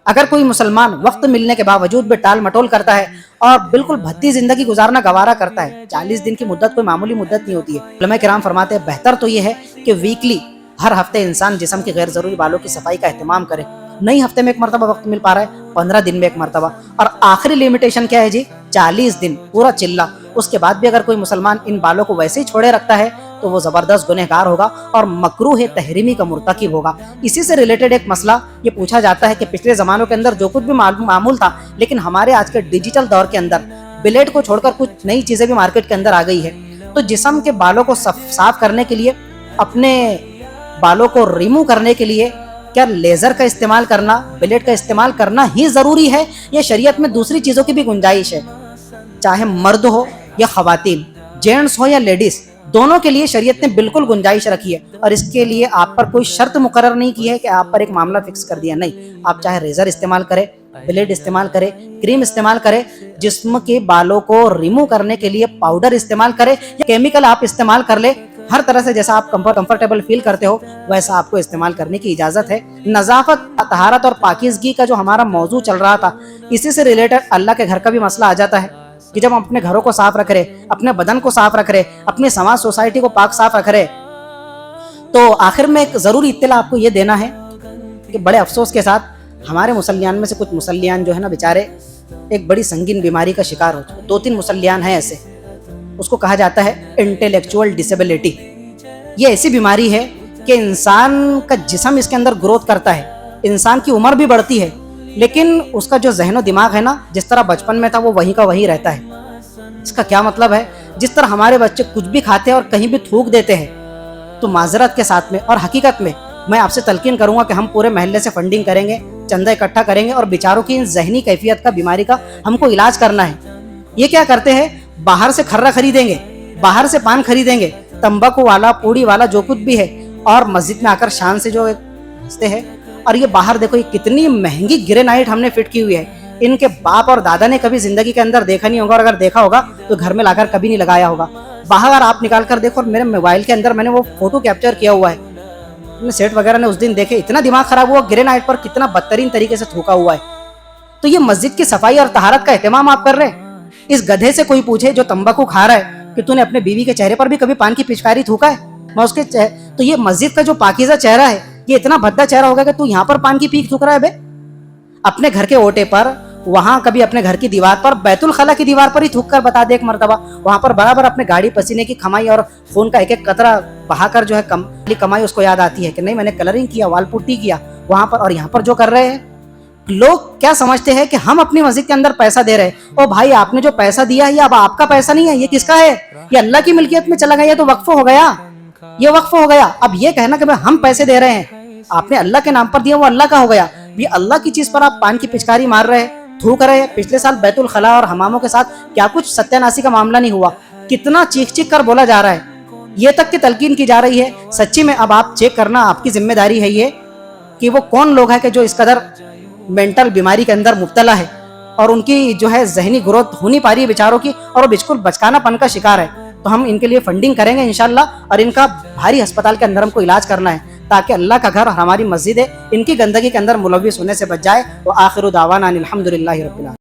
A: اگر کوئی مسلمان وقت ملنے کے باوجود بھی ٹال مٹول کرتا ہے اور بالکل بھدی زندگی گزارنا گوارا کرتا ہے، 40 دن کی مدت کوئی معمولی مدت نہیں ہوتی ہے۔ علماء کرام فرماتے ہیں بہتر تو یہ ہے کہ ویکلی، ہر ہفتے انسان جسم کے غیر ضروری بالوں کی صفائی کا اہتمام کرے۔ نہیں ہفتے میں ایک مرتبہ وقت مل پا رہا ہے، 15 دن میں ایک مرتبہ، اور آخری لمیٹیشن کیا ہے جی؟ 40 دن پورا چلہ۔ اس کے بعد بھی اگر کوئی مسلمان ان بالوں کو ویسے ہی چھوڑے رکھتا ہے تو وہ زبردست گنہگار ہوگا اور مکروہ تحریمی کا مرتکب ہوگا۔ اسی سے ریلیٹڈ ایک مسئلہ یہ پوچھا جاتا ہے کہ پچھلے زمانوں کے اندر جو کچھ بھی معمول تھا، لیکن ہمارے آج کے ڈیجیٹل دور کے اندر بلیڈ کو چھوڑ کر کچھ نئی چیزیں بھی مارکیٹ کے اندر آ گئی ہے، تو جسم کے بالوں کو صاف کرنے کے لیے، اپنے بالوں کو ریمو کرنے کے لیے کیا لیزر کا استعمال کرنا، بلیڈ کا استعمال کرنا ہی ضروری ہے، یا شریعت میں دوسری چیزوں کی بھی گنجائش ہے؟ چاہے مرد ہو یا خواتین، جینٹس ہو یا لیڈیز، دونوں کے لیے شریعت نے بالکل گنجائش رکھی ہے، اور اس کے لیے آپ پر کوئی شرط مقرر نہیں کی ہے کہ آپ پر ایک معاملہ فکس کر دیا، نہیں، آپ چاہے ریزر استعمال کریں، بلیڈ استعمال کرے، کریم استعمال کرے، جسم کے بالوں کو ریمو کرنے کے لیے پاؤڈر استعمال کرے یا کیمیکل آپ استعمال کر لے، ہر طرح سے جیسا آپ کمفرٹیبل فیل کرتے ہو ویسا آپ کو استعمال کرنے کی اجازت ہے۔ نظافت، طہارت اور پاکیزگی کا جو ہمارا موضوع چل رہا تھا، اسی سے ریلیٹڈ اللہ کے گھر کا بھی مسئلہ آ جاتا ہے کہ جب ہم اپنے گھروں کو صاف رکھ رہے، اپنے بدن کو صاف رکھ رہے، اپنے سماج سوسائٹی کو پاک صاف رکھ رہے، تو آخر میں ایک ضروری اطلاع آپ کو یہ دینا ہے کہ بڑے افسوس کے ساتھ ہمارے مسلیان میں سے کچھ مسلیان جو ہے نا بیچارے ایک بڑی سنگین بیماری کا شکار ہو چکے۔ 2-3 مسلیان ہیں ایسے، اس کو کہا جاتا ہے انٹیلیکچوئل ڈسیبلٹی۔ یہ ایسی بیماری ہے کہ انسان کا جسم اس کے اندر گروتھ کرتا ہے، انسان کی عمر بھی بڑھتی ہے، لیکن اس کا جو ذہن و دماغ ہے نا، جس طرح بچپن میں تھا وہ وہیں کا وہیں رہتا ہے۔ اس کا کیا مطلب ہے؟ جس طرح ہمارے بچے کچھ بھی کھاتے ہیں اور کہیں بھی تھوک دیتے ہیں، تو معذرت کے ساتھ میں اور حقیقت میں آپ سے تلقین کروں گا کہ ہم پورے محلے سے فنڈنگ کریں گے، چندہ اکٹھا کریں گے اور بیچاروں کی ان ذہنی کیفیت کا، بیماری کا ہم کو علاج کرنا ہے۔ یہ کیا کرتے ہیں؟ باہر سے کھرا خریدیں گے، باہر سے پان خریدیں گے، تمباکو والا، پوڑی والا، جو کچھ بھی ہے، اور مسجد میں آ کر شان سے جو ہنستے ہیں۔ اور یہ باہر دیکھو، یہ کتنی مہنگی گرینائٹ ہم نے فٹ کی ہوئی ہے، ان کے باپ اور دادا نے کبھی زندگی کے اندر دیکھا نہیں ہوگا، اور اگر دیکھا ہوگا تو گھر میں لا کر کبھی نہیں لگایا ہوگا۔ باہر آپ نکال کر دیکھو، اور میرے موبائل کے اندر میں نے وہ فوٹو کیپچر کیا ہوا ہے، سیٹ وغیرہ نے اس دن دیکھے، اتنا دماغ خراب ہوا، گرینائٹ پر کتنا بدترین طریقے سے تھوکا ہوا ہے۔ تو یہ مسجد کی صفائی اور طہارت کا اہتمام آپ کر رہے ہیں؟ اس گدھے سے کوئی پوچھے جو تمباکو کھا رہا ہے کہ تو نے اپنے بیوی کے چہرے پر بھی کبھی پان کی پچکاری تھوکا ہے؟ میں اس کے تو یہ مسجد کا جو پاکیزہ چہرہ ہے، یہ اتنا بھدا چہرہ ہوگا کہ تو یہاں پر پان کی پیک تھوک رہا ہے بے؟ اپنے گھر کے اوٹے پر، وہاں کبھی اپنے گھر کی دیوار پر، بیت الخلا کی دیوار پر ہی تھوک کر بتا دے ایک مرتبہ، وہاں پر برابر اپنے گاڑی پسینے کی کمائی اور خون کا ایک ایک قطرہ بہا کر جو ہے کمائی اس کو یاد آتی ہے کہ نہیں میں نے کلرنگ کیا، وال پوٹی کیا وہاں پر، اور یہاں پر جو کر رہے ہیں لوگ کیا سمجھتے ہیں کہ ہم اپنی مسجد کے اندر پیسہ دے رہے ہیں۔ او بھائی، آپ نے جو پیسہ دیا ہے یہ اب آپ کا پیسہ نہیں ہے، یہ کس کا ہے؟ یہ اللہ کی ملکیت میں چلا گیا، یہ تو وقف ہو گیا، یہ وقف ہو گیا۔ اب یہ کہنا کہ ہم پیسے دے رہے ہیں، آپ نے اللہ کے نام پر دیا، وہ اللہ کا ہو گیا۔ یہ اللہ کی چیز پر آپ پان کی پچکاری مار رہے ہیں، تھوک رہے ہیں۔ پچھلے سال بیت الخلا اور حماموں کے ساتھ کیا کچھ ستیہ ناسی کا معاملہ نہیں ہوا، کتنا چیخ چیخ کر بولا جا رہا ہے، یہ تک کہ تلقین کی جا رہی ہے۔ سچی میں اب آپ چیک کرنا، آپ کی ذمہ داری ہے یہ کہ وہ کون لوگ ہیں کہ جو اس قدر مینٹل بیماری کے اندر مبتلا ہے اور ان کی جو ہے ذہنی گروتھ ہو نہیں پا رہی ہے بیچاروں کی، اور وہ بالکل بچکانا پن کا شکار ہے۔ تو ہم ان کے لیے فنڈنگ کریں گے انشاءاللہ، اور ان کا بھاری ہسپتال کے اندر ہم کو علاج کرنا ہے تاکہ اللہ کا گھر ہماری مسجد ہے ان کی گندگی کے اندر ملوث ہونے سے بچ جائے۔ وآخر دعوانا ان الحمد للہ رب العالمین۔